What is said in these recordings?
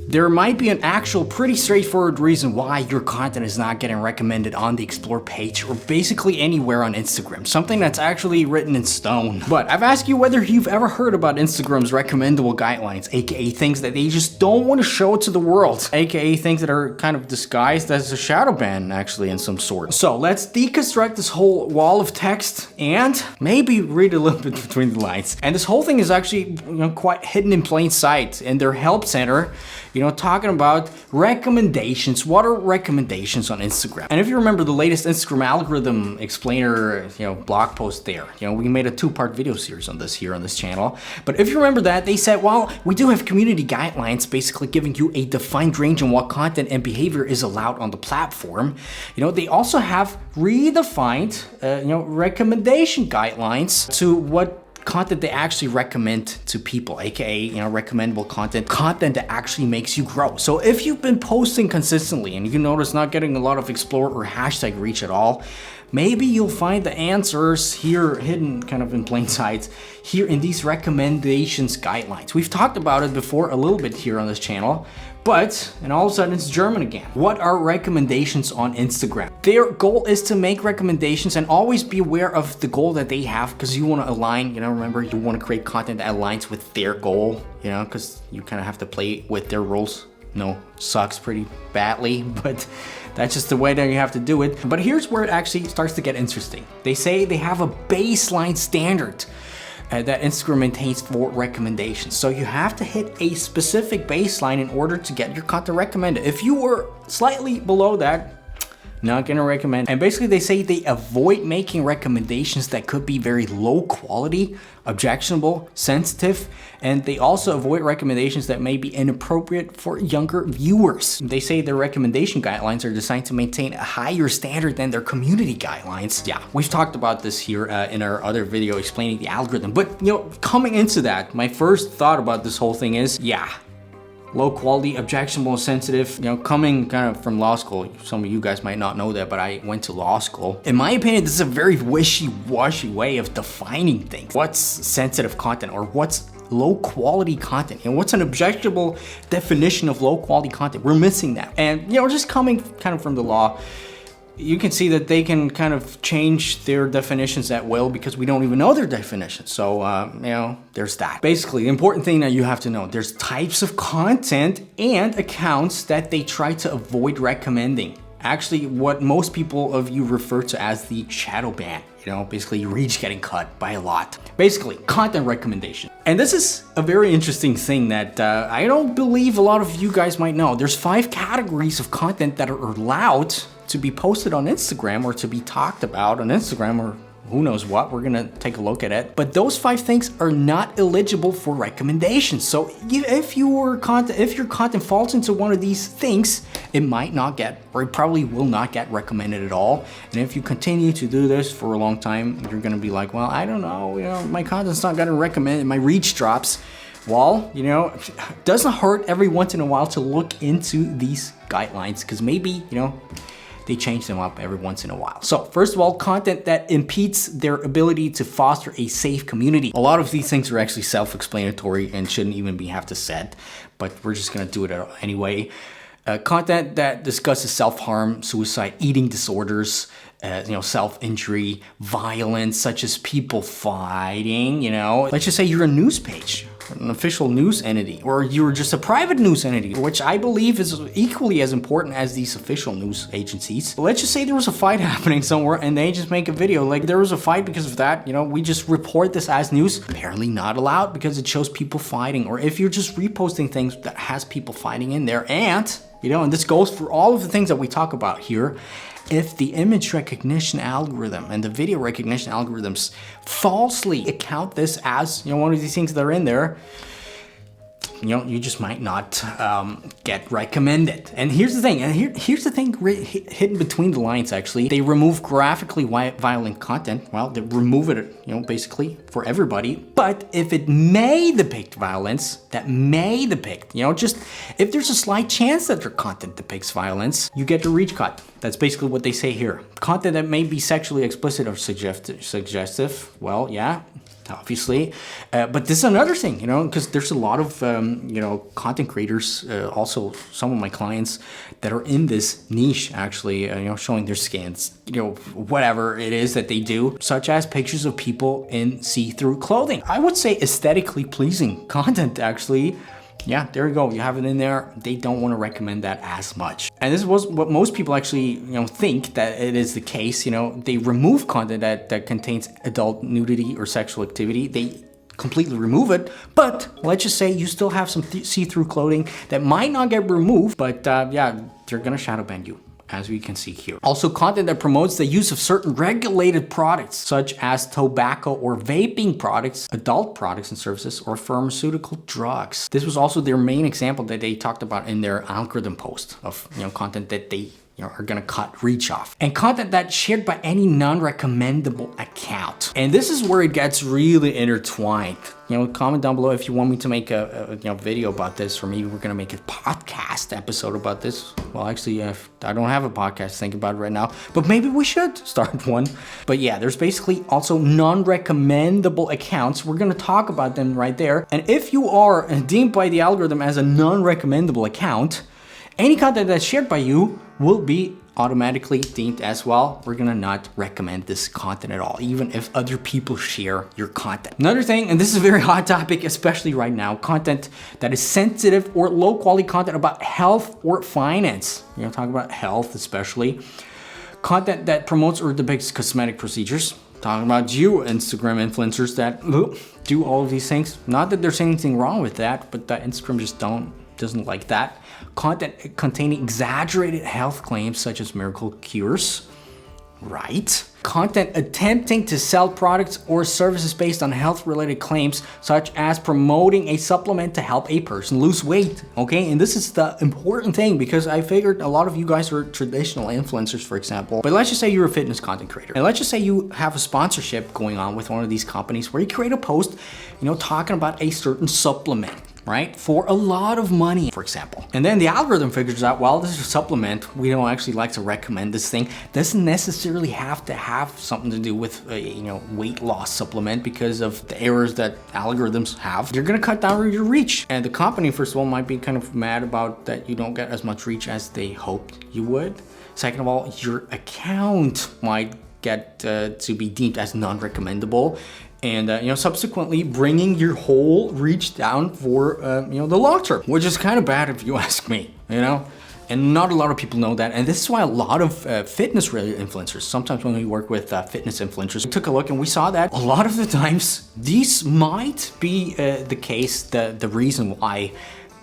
there might be an actual pretty straightforward reason why your content is not getting recommended on the Explore page or basically anywhere on Instagram. Something that's actually written in stone. But I've asked you whether you've ever heard about Instagram's recommendable guidelines, aka things that they just don't want to show to the world, aka things that are kind of disguised as a shadow ban actually in some sort. So let's deconstruct this whole wall of text and maybe read a little bit between the lines. And this whole thing is actually, quite hidden in plain sight in their help center, talking about recommendations. What are recommendations on Instagram? And if you remember the latest Instagram algorithm explainer, blog post there, we made a 2-part video series on this here on this channel. But if you remember that, they said, well, we do have community guidelines basically giving you a defined range on what content and behavior is allowed on the platform. They also have redefined, recommendation guidelines to what content they actually recommend to people, aka recommendable content that actually makes you grow. So if you've been posting consistently and you notice not getting a lot of explore or hashtag reach at all, maybe you'll find the answers here hidden kind of in plain sight here in these recommendations guidelines. We've talked about it before a little bit here on this channel, and all of a sudden it's German again. What are recommendations on Instagram? Their goal is to make recommendations, and always be aware of the goal that they have, because you want to align, remember, you want to create content that aligns with their goal, because you kind of have to play with their rules. Sucks pretty badly, but that's just the way that you have to do it. But here's where it actually starts to get interesting. They say they have a baseline standard that Instagram maintains for recommendations. So you have to hit a specific baseline in order to get your content recommended. If you were slightly below that, not gonna recommend. And basically they say they avoid making recommendations that could be very low quality, objectionable, sensitive, and they also avoid recommendations that may be inappropriate for younger viewers. They say their recommendation guidelines are designed to maintain a higher standard than their community guidelines. Yeah, we've talked about this here in our other video explaining the algorithm. But coming into that, my first thought about this whole thing is, low quality, objectionable, sensitive, coming kind of from law school. Some of you guys might not know that, but I went to law school. In my opinion, this is a very wishy-washy way of defining things. What's sensitive content or what's low quality content? And what's an objectionable definition of low quality content? We're missing that. And, just coming kind of from the law, you can see that they can kind of change their definitions at will because we don't even know their definitions. So, there's that. Basically, the important thing that you have to know, there's types of content and accounts that they try to avoid recommending. Actually, what most people of you refer to as the shadow ban. Basically your reach getting cut by a lot. Basically, content recommendation. And this is a very interesting thing that I don't believe a lot of you guys might know. There's 5 categories of content that are allowed to be posted on Instagram or to be talked about on Instagram or who knows what. We're gonna take a look at it. But those 5 things are not eligible for recommendations. So if your content falls into one of these things, it might not get, or it probably will not get recommended at all. And if you continue to do this for a long time, you're gonna be like, well, I don't know, my content's not getting recommended, my reach drops. Well, it doesn't hurt every once in a while to look into these guidelines, because maybe, they change them up every once in a while. So first of all, content that impedes their ability to foster a safe community. A lot of these things are actually self-explanatory and shouldn't even have to said, but we're just gonna do it anyway. Content that discusses self-harm, suicide, eating disorders, self-injury, violence, such as people fighting, Let's just say you're a news page, an official news entity, or you're just a private news entity, which I believe is equally as important as these official news agencies. But let's just say there was a fight happening somewhere and they just make a video like there was a fight because of that, we just report this as news. Apparently not allowed because it shows people fighting. Or if you're just reposting things that has people fighting in there, and this goes for all of the things that we talk about here. If the image recognition algorithm and the video recognition algorithms falsely account this as, one of these things that are in there, you just might not get recommended. And here's the thing, here's the thing hidden between the lines actually. They remove graphically violent content. Well, they remove it, basically for everybody. But if it may depict violence, that may depict, just if there's a slight chance that your content depicts violence, you get the reach cut. That's basically what they say here. Content that may be sexually explicit or suggestive, well, yeah, obviously. But this is another thing, because there's a lot of, content creators, also some of my clients that are in this niche, actually, showing their skins, whatever it is that they do, such as pictures of people in see-through clothing. I would say aesthetically pleasing content, actually. Yeah, there you go. You have it in there. They don't want to recommend that as much. And this was what most people actually, think that it is the case. They remove content that contains adult nudity or sexual activity. They completely remove it. But let's just say you still have some see-through clothing that might not get removed. But yeah, they're going to shadow ban you, as we can see here. Also, content that promotes the use of certain regulated products, such as tobacco or vaping products, adult products and services, or pharmaceutical drugs. This was also their main example that they talked about in their algorithm post of content that they are gonna cut reach off. And content that's shared by any non-recommendable account. And this is where it gets really intertwined. Comment down below if you want me to make a video about this, or maybe we're gonna make a podcast episode about this. Well, actually, I don't have a podcast to think about it right now, but maybe we should start one. But yeah, there's basically also non-recommendable accounts. We're gonna talk about them right there. And if you are deemed by the algorithm as a non-recommendable account, any content that's shared by you will be automatically deemed as well. We're gonna not recommend this content at all, even if other people share your content. Another thing, and this is a very hot topic, especially right now, content that is sensitive or low quality content about health or finance. Talk about health especially. Content that promotes or depicts cosmetic procedures. Talking about you, Instagram influencers that do all of these things. Not that there's anything wrong with that, but that Instagram just doesn't like that. Content containing exaggerated health claims such as miracle cures, right? Content attempting to sell products or services based on health-related claims, such as promoting a supplement to help a person lose weight, okay? And this is the important thing, because I figured a lot of you guys are traditional influencers, for example, but let's just say you're a fitness content creator, and let's just say you have a sponsorship going on with one of these companies where you create a post, talking about a certain supplement, right? For a lot of money, for example. And then the algorithm figures out, well, this is a supplement. We don't actually like to recommend this thing. Doesn't necessarily have to have something to do with a, weight loss supplement because of the errors that algorithms have. You're gonna cut down your reach. And the company, first of all, might be kind of mad about that you don't get as much reach as they hoped you would. Second of all, your account might get to be deemed as non-recommendable. And subsequently bringing your whole reach down for the long term, which is kind of bad if you ask me, and not a lot of people know that. And this is why a lot of fitness related influencers, sometimes when we work with fitness influencers, we took a look and we saw that a lot of the times these might be the case, the reason why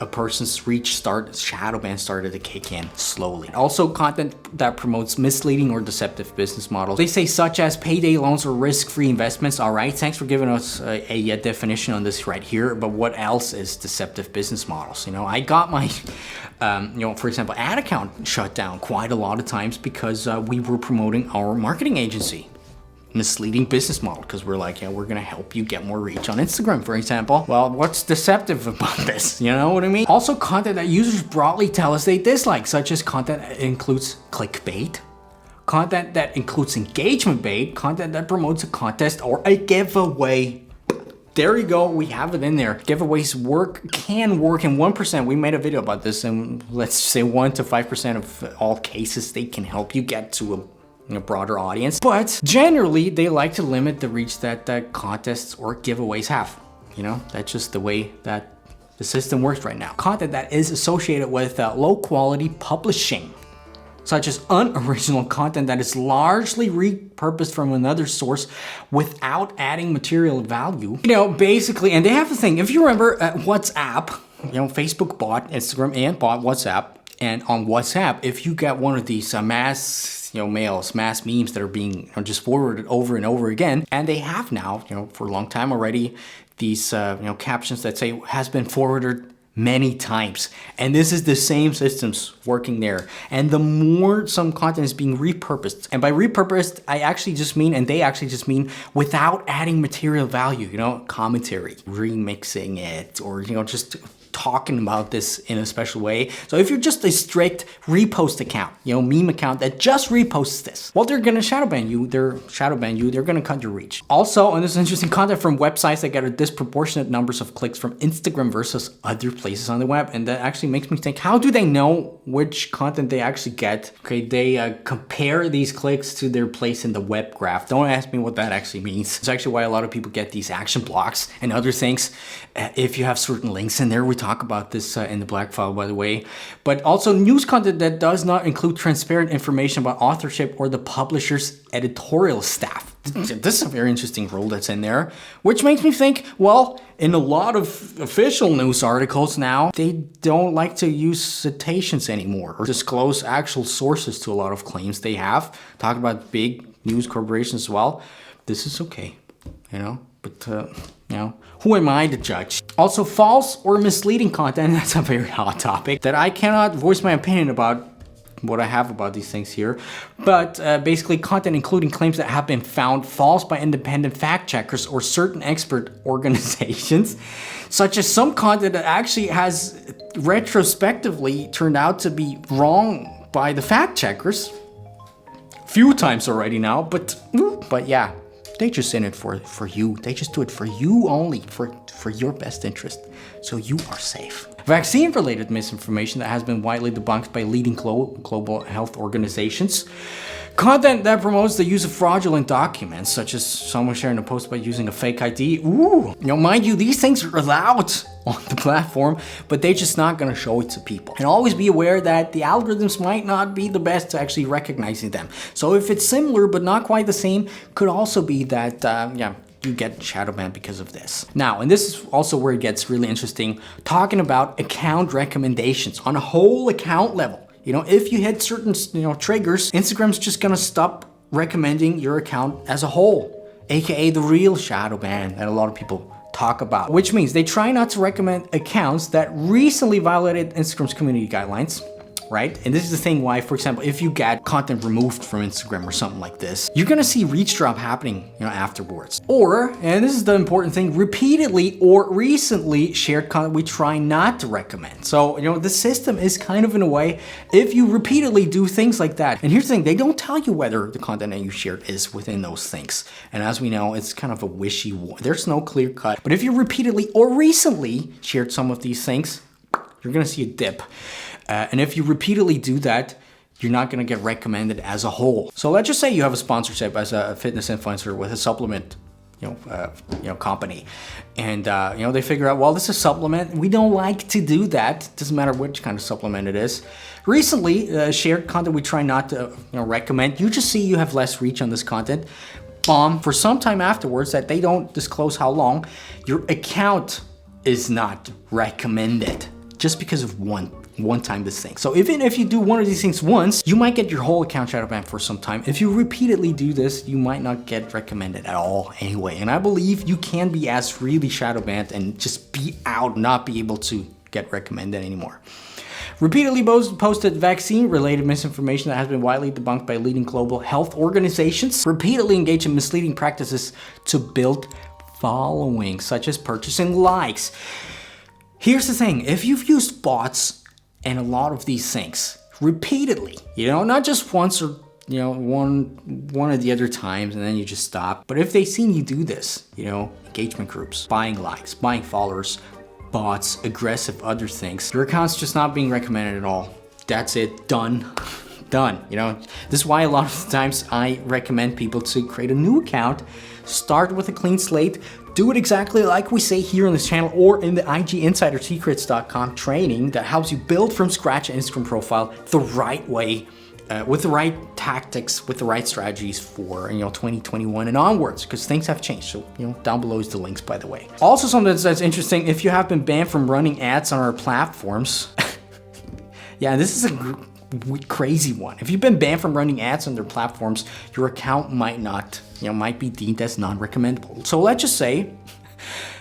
a person's reach Shadowband started to kick in slowly. Also, content that promotes misleading or deceptive business models. They say such as payday loans or risk-free investments. All right, thanks for giving us a definition on this right here. But what else is deceptive business models? I got my, for example, ad account shut down quite a lot of times because we were promoting our marketing agency. Misleading business model, because we're like, we're gonna help you get more reach on Instagram, for example. Well, what's deceptive about this? You know what I mean? Also, content that users broadly tell us they dislike, such as content that includes clickbait, content that includes engagement bait, content that promotes a contest or a giveaway. There you go, we have it in there. Giveaways can work in 1%. We made a video about this, and let's say 1 to 5% of all cases they can help you get to a broader audience, but generally they like to limit the reach that contests or giveaways have. That's just the way that the system works right now. Content that is associated with low quality publishing, such as unoriginal content that is largely repurposed from another source without adding material value. Basically, and they have the thing, if you remember WhatsApp, Facebook bought Instagram and bought WhatsApp. And on WhatsApp, if you get one of these mass mails, mass memes that are being just forwarded over and over again, and they have now, for a long time already, these captions that say has been forwarded many times. And this is the same systems working there. And the more some content is being repurposed, and by repurposed, I actually just mean, and they actually just mean, without adding material value, commentary, remixing it, or just talking about this in a special way. So if you're just a strict repost account, meme account that just reposts this, well, they're gonna shadowban you, they're gonna cut your reach. Also, and this is interesting, content from websites that get a disproportionate numbers of clicks from Instagram versus other places on the web. And that actually makes me think, how do they know which content they actually get? Okay, they compare these clicks to their place in the web graph. Don't ask me what that actually means. It's actually why a lot of people get these action blocks and other things. If you have certain links in there, we talk about this in the black file, by the way. But also news content that does not include transparent information about authorship or the publisher's editorial staff. This is a very interesting rule that's in there, which makes me think, well, in a lot of official news articles now, they don't like to use citations anymore or disclose actual sources to a lot of claims they have. Talk about big news corporations as well. This is okay, but who am I to judge? Also, false or misleading content, that's a very hot topic that I cannot voice my opinion about what I have about these things here. But basically content including claims that have been found false by independent fact checkers or certain expert organizations, such as some content that actually has retrospectively turned out to be wrong by the fact checkers. Few times already now, but yeah. They just in it for you. They just do it for you only, for your best interest, so you are safe. Vaccine-related misinformation that has been widely debunked by leading global health organizations. Content that promotes the use of fraudulent documents, such as someone sharing a post by using a fake ID. Ooh, mind you, these things are allowed on the platform, but they're just not gonna show it to people. And always be aware that the algorithms might not be the best to actually recognizing them. So if it's similar but not quite the same, could also be that, you get shadowbanned because of this. Now, and this is also where it gets really interesting, talking about account recommendations on a whole account level. If you hit certain, triggers, Instagram's just gonna stop recommending your account as a whole, aka the real shadow ban that a lot of people talk about, which means they try not to recommend accounts that recently violated Instagram's community guidelines. Right? And this is the thing why, for example, if you get content removed from Instagram or something like this, you're gonna see reach drop happening, afterwards. Or, and this is the important thing, repeatedly or recently shared content we try not to recommend. So, the system is kind of in a way, if you repeatedly do things like that, and here's the thing, they don't tell you whether the content that you shared is within those things. And as we know, it's kind of a there's no clear cut. But if you repeatedly or recently shared some of these things, you're gonna see a dip. And if you repeatedly do that, you're not gonna get recommended as a whole. So let's just say you have a sponsorship as a fitness influencer with a supplement, company, and they figure out, well, this is a supplement. We don't like to do that. Doesn't matter which kind of supplement it is. Recently, shared content we try not to recommend. You just see you have less reach on this content. Bomb. For some time afterwards, that they don't disclose how long, your account is not recommended just because of one time this thing. So even if you do one of these things once, you might get your whole account shadowbanned for some time. If you repeatedly do this, you might not get recommended at all anyway. And I believe you can be as really shadowbanned and just be out, not be able to get recommended anymore. Repeatedly posted vaccine-related misinformation that has been widely debunked by leading global health organizations. Repeatedly engage in misleading practices to build following, such as purchasing likes. Here's the thing, if you've used bots and a lot of these things repeatedly, not just once or one of the other times and then you just stop, but if they've seen you do this, engagement groups, buying likes, buying followers, bots, aggressive other things, your account's just not being recommended at all. That's it, done. This is why a lot of the times I recommend people to create a new account, start with a clean slate, do it exactly like we say here on this channel or in the IGinsidersecrets.com training that helps you build from scratch an Instagram profile the right way, with the right tactics, with the right strategies for 2021 and onwards, because things have changed. So down below is the links, by the way. Also, something that's interesting, if you have been banned from running ads on our platforms, yeah, this is a crazy one. If you've been banned from running ads on their platforms, your account might not, might be deemed as non-recommendable. So let's just say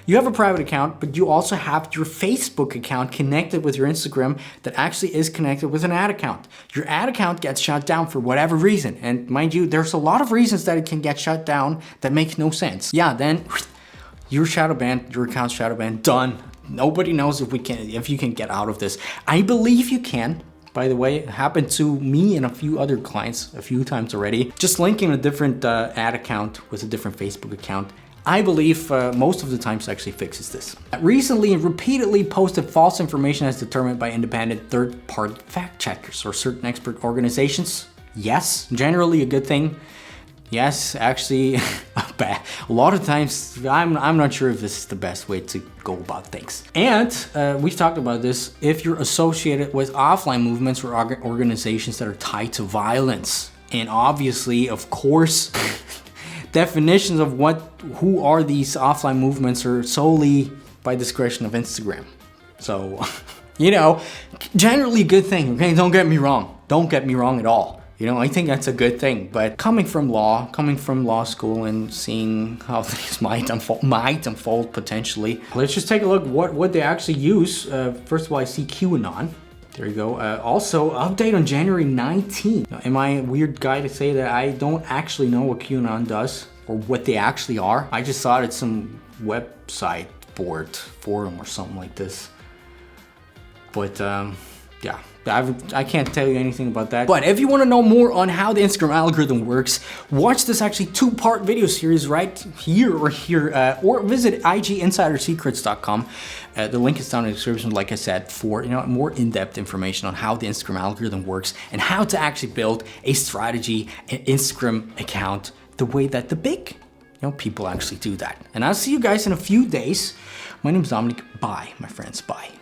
you have a private account, but you also have your Facebook account connected with your Instagram that actually is connected with an ad account. Your ad account gets shut down for whatever reason. And mind you, there's a lot of reasons that it can get shut down that make no sense. Yeah, then you're shadowbanned, your account's shadowbanned, done. Nobody knows if you can get out of this. I believe you can. By the way, it happened to me and a few other clients a few times already. Just linking a different ad account with a different Facebook account. I believe most of the times actually fixes this. Recently and repeatedly posted false information as determined by independent third-party fact checkers or certain expert organizations. Yes, generally a good thing. Yes, actually, a lot of times I'm not sure if this is the best way to go about things. And we've talked about this, if you're associated with offline movements or organizations that are tied to violence. And obviously, of course, definitions of who are these offline movements are solely by discretion of Instagram. So, you know, generally a good thing, okay? Don't get me wrong. Don't get me wrong at all. You know, I think that's a good thing, but coming from law school and seeing how things might unfold potentially. Let's just take a look what they actually use. First of all, I see QAnon. There you go. Also, update on January 19th. Now, am I a weird guy to say that I don't actually know what QAnon does or what they actually are? I just thought it's some website forum or something like this. But yeah. I can't tell you anything about that. But if you want to know more on how the Instagram algorithm works, watch this actually 2-part video series right here or visit iginsidersecrets.com. The link is down in the description, like I said, for more in-depth information on how the Instagram algorithm works and how to actually build a strategy, an Instagram account, the way that the big people actually do that. And I'll see you guys in a few days. My name is Dominik. Bye, my friends. Bye.